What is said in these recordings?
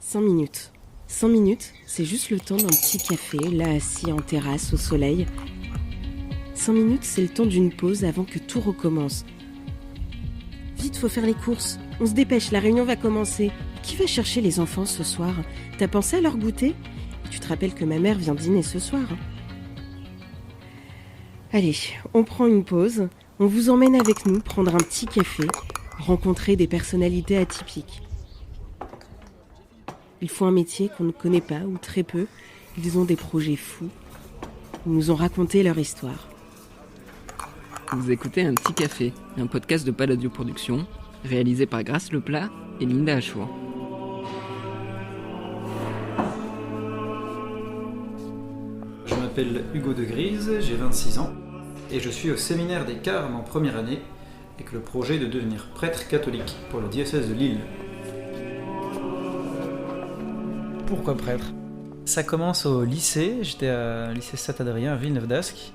5 minutes. 5 minutes, c'est juste le temps d'un petit café, là assis en terrasse au soleil. 5 minutes, c'est le temps d'une pause avant que tout recommence. Vite, faut faire les courses. On se dépêche, la réunion va commencer. Qui va chercher les enfants ce soir? T'as pensé à leur goûter? Tu te rappelles que ma mère vient dîner ce soir. Allez, on prend une pause. On vous emmène avec nous prendre un petit café, rencontrer des personnalités atypiques. Ils font un métier qu'on ne connaît pas ou très peu. Ils ont des projets fous. Ils nous ont raconté leur histoire. Vous écoutez Un Petit Café, un podcast de Palladio Productions, réalisé par Grâce Leplat et Linda Achour. Je m'appelle Hugo de Grise, j'ai 26 ans et je suis au séminaire des Carmes en première année avec le projet de devenir prêtre catholique pour le diocèse de Lille. Pourquoi prêtre? Ça commence au lycée, j'étais à lycée Saint-Adrien à Villeneuve-d'Ascq.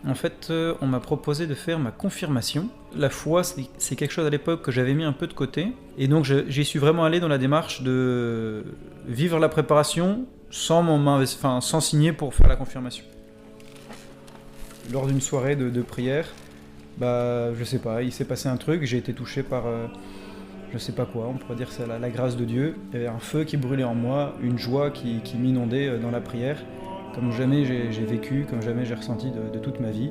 En fait, on m'a proposé de faire ma confirmation. La foi, c'est quelque chose à l'époque que j'avais mis un peu de côté. Et donc j'y suis vraiment allé dans la démarche de vivre la préparation sans signer pour faire la confirmation. Lors d'une soirée de prière, je sais pas, il s'est passé un truc, j'ai été touché par je sais pas quoi, on pourrait dire que c'est la grâce de Dieu. Il y avait un feu qui brûlait en moi, une joie qui m'inondait dans la prière, comme jamais j'ai vécu, comme jamais j'ai ressenti de toute ma vie.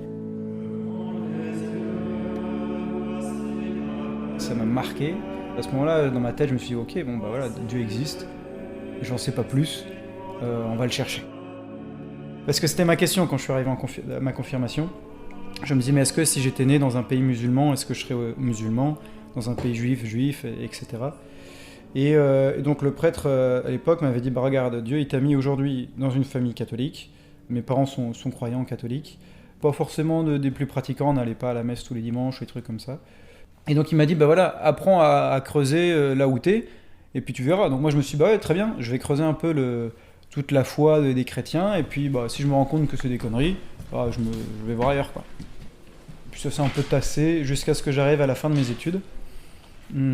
Ça m'a marqué. À ce moment-là, dans ma tête, je me suis dit, ok, Dieu existe, j'en sais pas plus, on va le chercher. Parce que c'était ma question quand je suis arrivé à ma confirmation. Je me dis, mais est-ce que si j'étais né dans un pays musulman, est-ce que je serais musulman? Dans un pays juif, etc. Et donc le prêtre, à l'époque, m'avait dit, regarde, Dieu il t'a mis aujourd'hui dans une famille catholique. Mes parents sont croyants catholiques. Pas forcément des plus pratiquants, on n'allait pas à la messe tous les dimanches, ou des trucs comme ça. Et donc il m'a dit, apprends à creuser là où t'es, et puis tu verras. Donc moi je me suis dit, très bien, je vais creuser un peu toute la foi des chrétiens, et puis si je me rends compte que c'est des conneries, je vais voir ailleurs, quoi. Puis ça s'est un peu tassé jusqu'à ce que j'arrive à la fin de mes études.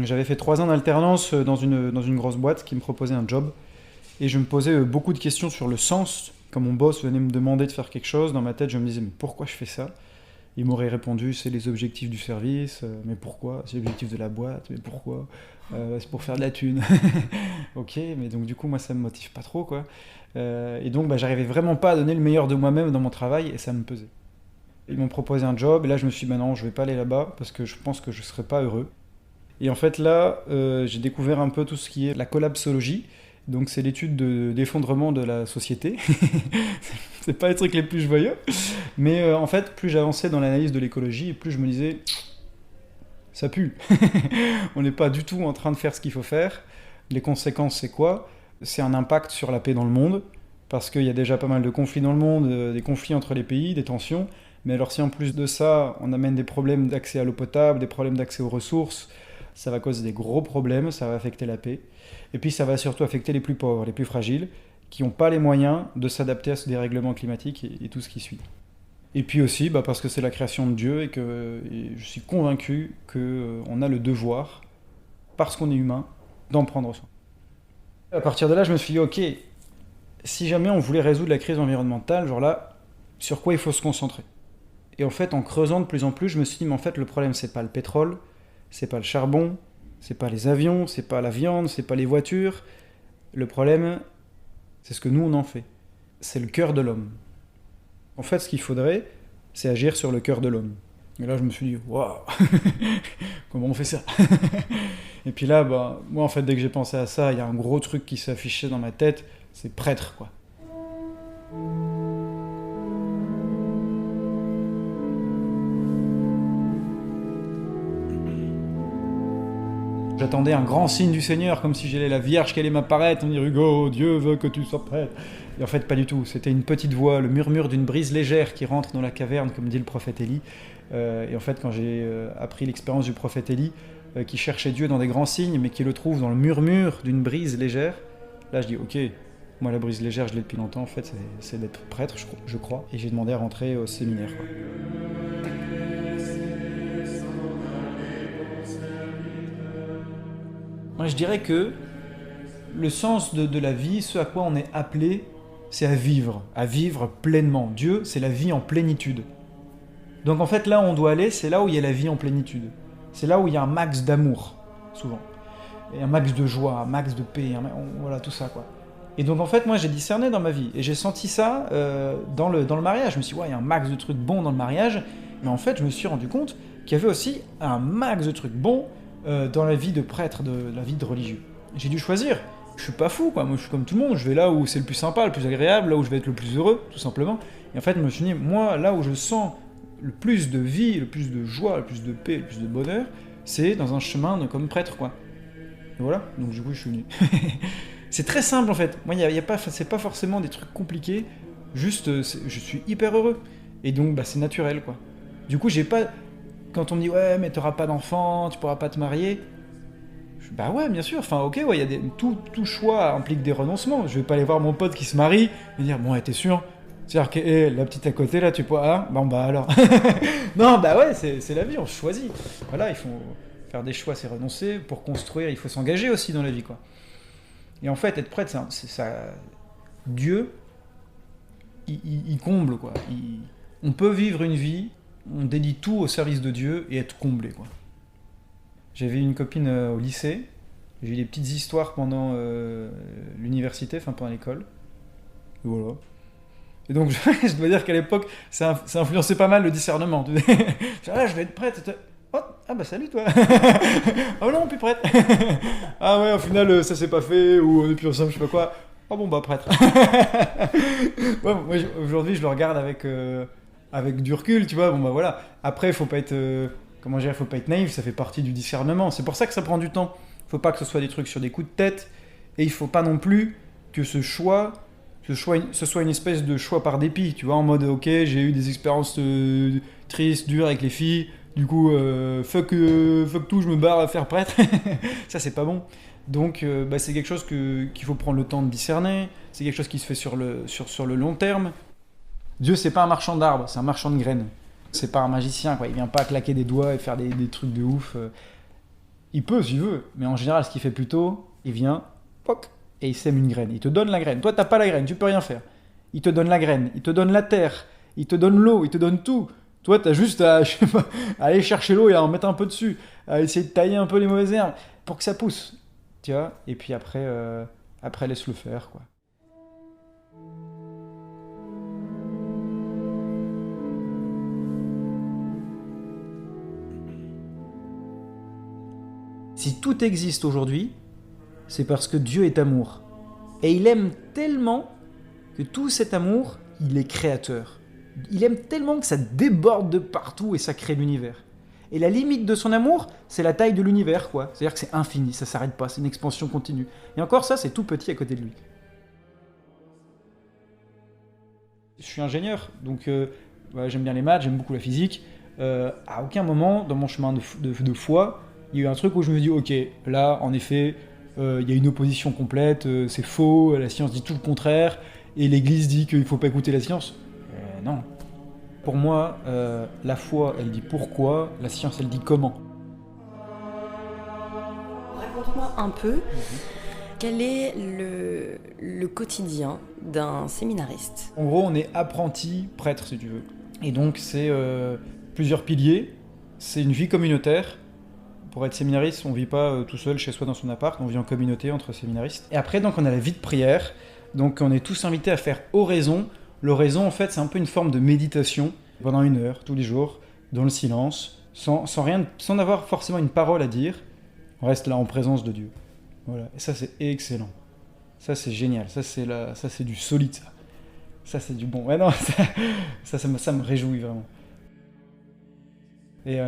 J'avais fait 3 ans d'alternance dans une grosse boîte qui me proposait un job, et je me posais beaucoup de questions sur le sens. Quand mon boss venait me demander de faire quelque chose, dans ma tête je me disais, mais pourquoi je fais ça? Il m'aurait répondu, c'est les objectifs du service. Mais pourquoi? C'est l'objectif de la boîte. Mais pourquoi? C'est pour faire de la thune. Ok, mais donc du coup moi ça me motive pas trop, quoi. Et donc j'arrivais vraiment pas à donner le meilleur de moi-même dans mon travail, et ça me pesait. Ils m'ont proposé un job, et là je me suis dit, non, je vais pas aller là-bas, parce que je pense que je serai pas heureux. Et en fait là, j'ai découvert un peu tout ce qui est la collapsologie. Donc c'est l'étude d'effondrement de la société. C'est pas les trucs les plus joyeux. Mais en fait, plus j'avançais dans l'analyse de l'écologie, plus je me disais, ça pue. On n'est pas du tout en train de faire ce qu'il faut faire. Les conséquences, c'est quoi? C'est un impact sur la paix dans le monde, parce qu'il y a déjà pas mal de conflits dans le monde, des conflits entre les pays, des tensions. Mais alors si en plus de ça, on amène des problèmes d'accès à l'eau potable, des problèmes d'accès aux ressources, ça va causer des gros problèmes, ça va affecter la paix. Et puis ça va surtout affecter les plus pauvres, les plus fragiles, qui n'ont pas les moyens de s'adapter à ce dérèglement climatique et tout ce qui suit. Et puis aussi parce que c'est la création de Dieu et je suis convaincu qu'on a le devoir, parce qu'on est humain, d'en prendre soin. À partir de là, je me suis dit, ok, si jamais on voulait résoudre la crise environnementale, sur quoi il faut se concentrer? Et en fait, en creusant de plus en plus, je me suis dit, mais en fait, le problème, c'est pas le pétrole, c'est pas le charbon, c'est pas les avions, c'est pas la viande, c'est pas les voitures. Le problème, c'est ce que nous, on en fait. C'est le cœur de l'homme. En fait, ce qu'il faudrait, c'est agir sur le cœur de l'homme. Et là, je me suis dit, waouh, comment on fait ça? Et puis là, moi, en fait, dès que j'ai pensé à ça, il y a un gros truc qui s'est affiché dans ma tête, c'est prêtre, quoi. J'attendais un grand signe du Seigneur, comme si j'allais la Vierge qui allait m'apparaître, on dit Hugo, Dieu veut que tu sois prêtre. Et en fait, pas du tout. C'était une petite voix, le murmure d'une brise légère qui rentre dans la caverne, comme dit le prophète Élie. Et en fait, quand j'ai appris l'expérience du prophète Élie, qui cherchait Dieu dans des grands signes, mais qui le trouve dans le murmure d'une brise légère, là je dis ok, moi la brise légère je l'ai depuis longtemps, en fait, c'est d'être prêtre, je crois. Et j'ai demandé à rentrer au séminaire, quoi. Moi je dirais que le sens de la vie, ce à quoi on est appelé, c'est à vivre pleinement. Dieu, c'est la vie en plénitude. Donc en fait, là où on doit aller, c'est là où il y a la vie en plénitude. C'est là où il y a un max d'amour, souvent. Et un max de joie, un max de paix, voilà, tout ça, quoi. Et donc en fait, moi, j'ai discerné dans ma vie. Et j'ai senti ça dans le mariage. Je me suis dit, ouais, il y a un max de trucs bons dans le mariage. Mais en fait, je me suis rendu compte qu'il y avait aussi un max de trucs bons dans la vie de prêtre, de la vie de religieux. J'ai dû choisir. Je suis pas fou, quoi. Moi, je suis comme tout le monde. Je vais là où c'est le plus sympa, le plus agréable, là où je vais être le plus heureux, tout simplement. Et en fait, je me suis dit, moi, là où je sens le plus de vie, le plus de joie, le plus de paix, le plus de bonheur, c'est dans un chemin comme prêtre, quoi. Et voilà. Donc du coup, je suis venu. C'est très simple, en fait. Moi, c'est pas forcément des trucs compliqués. Juste, je suis hyper heureux. Et donc, bah, c'est naturel, quoi. Du coup, j'ai pas... Quand on me dit, ouais, mais t'auras pas d'enfant, tu pourras pas te marier... Bah ouais, bien sûr, enfin ok, ouais, tout choix implique des renoncements. Je vais pas aller voir mon pote qui se marie et dire, bon, ouais, t'es sûr? C'est-à-dire que la petite à côté, là, tu pourras... Hein, bon, bah alors... Non, bah ouais, c'est la vie, on choisit. Voilà, il faut faire des choix, c'est renoncer. Pour construire, il faut s'engager aussi dans la vie, quoi. Et en fait, être prêtre, c'est ça... Dieu, il comble, quoi. On peut vivre une vie, on dédie tout au service de Dieu et être comblé, quoi. J'avais une copine au lycée, j'ai eu des petites histoires pendant l'université, enfin pendant l'école. Et voilà. Et donc je dois dire qu'à l'époque, ça influençait pas mal le discernement. Ah, je vais être prêtre. Oh, ah bah salut toi. Oh non, plus prêtre. Ah ouais, au final ça s'est pas fait, ou on est plus ensemble, je sais pas quoi. Oh bon bah prêtre. Ouais, moi aujourd'hui je le regarde avec du recul, tu vois. Bon bah voilà. Après, faut pas être... Comment dire, faut pas être naïf, ça fait partie du discernement. C'est pour ça que ça prend du temps. Faut pas que ce soit des trucs sur des coups de tête. Et il faut pas non plus que ce soit une espèce de choix par dépit. Tu vois, en mode, ok, j'ai eu des expériences tristes, dures avec les filles. Du coup, fuck tout, je me barre à faire prêtre. Ça, c'est pas bon. Donc, bah, c'est quelque chose qu'il faut prendre le temps de discerner. C'est quelque chose qui se fait sur le long terme. Dieu, c'est pas un marchand d'arbres, c'est un marchand de graines. C'est pas un magicien, quoi. Il vient pas claquer des doigts et faire des trucs de ouf. Il peut s'il veut, mais en général, ce qu'il fait plutôt, il vient, poc, et il sème une graine. Il te donne la graine. Toi, t'as pas la graine, tu peux rien faire. Il te donne la graine, il te donne la terre, il te donne l'eau, il te donne tout. Toi, t'as juste à, je sais pas, à aller chercher l'eau et à en mettre un peu dessus, à essayer de tailler un peu les mauvaises herbes pour que ça pousse, tu vois. Et puis après laisse-le faire, quoi. Si tout existe aujourd'hui, c'est parce que Dieu est amour. Et il aime tellement que tout cet amour, il est créateur. Il aime tellement que ça déborde de partout et ça crée l'univers. Et la limite de son amour, c'est la taille de l'univers, quoi. C'est-à-dire que c'est infini, ça s'arrête pas, c'est une expansion continue. Et encore ça, c'est tout petit à côté de lui. Je suis ingénieur, donc j'aime bien les maths, j'aime beaucoup la physique. À aucun moment, dans mon chemin de foi, il y a eu un truc où je me dis, ok, là, en effet, il y a une opposition complète, c'est faux, la science dit tout le contraire, et l'Église dit qu'il ne faut pas écouter la science. Non. Pour moi, la foi, elle dit pourquoi, la science, elle dit comment. Raconte-moi un peu, quel est le quotidien d'un séminariste ? En gros, on est apprenti prêtre, si tu veux. Et donc, c'est plusieurs piliers, c'est une vie communautaire. Pour être séminariste, on ne vit pas tout seul chez soi dans son appart, on vit en communauté entre séminaristes. Et après, donc, on a la vie de prière. Donc, on est tous invités à faire oraison. L'oraison, en fait, c'est un peu une forme de méditation pendant 1 heure, tous les jours, dans le silence, sans avoir forcément une parole à dire. On reste là en présence de Dieu. Voilà. Et ça, c'est excellent. Ça, c'est génial. Ça, c'est du solide, ça. Ça, c'est du bon. Ouais, non, ça me réjouit vraiment. Et...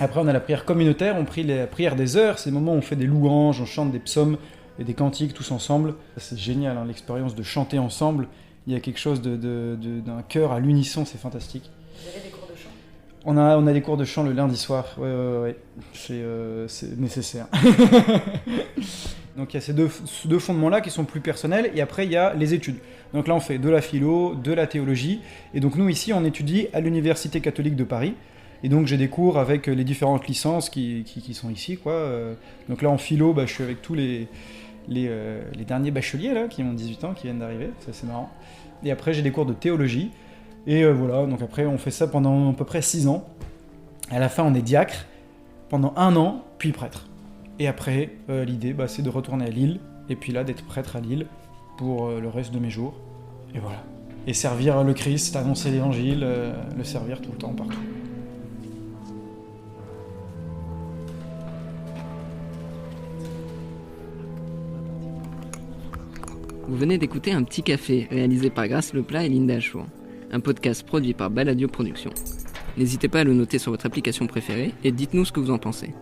Après, on a la prière communautaire, on prie la prière des heures, c'est le moment où on fait des louanges, on chante des psaumes et des cantiques tous ensemble. C'est génial, hein, l'expérience de chanter ensemble. Il y a quelque chose d'un cœur à l'unisson, c'est fantastique. Vous avez des cours de chant ? On a des cours de chant le lundi soir, ouais. C'est nécessaire. Donc il y a ces deux fondements-là qui sont plus personnels, et après il y a les études. Donc là on fait de la philo, de la théologie, et donc nous ici on étudie à l'Université catholique de Paris. Et donc j'ai des cours avec les différentes licences qui sont ici, quoi. Donc là en philo, je suis avec tous les les derniers bacheliers là, qui ont 18 ans, qui viennent d'arriver, ça c'est marrant. Et après j'ai des cours de théologie, et voilà, donc après on fait ça pendant à peu près 6 ans. À la fin on est diacre, pendant 1 an, puis prêtre. Et après, l'idée c'est de retourner à Lille, et puis là d'être prêtre à Lille pour le reste de mes jours, et voilà. Et servir le Christ, annoncer l'évangile, le servir tout le temps, partout. Vous venez d'écouter Un Petit Café, réalisé par Grace Leplat et Linda Achour, un podcast produit par Baladio Productions. N'hésitez pas à le noter sur votre application préférée et dites-nous ce que vous en pensez.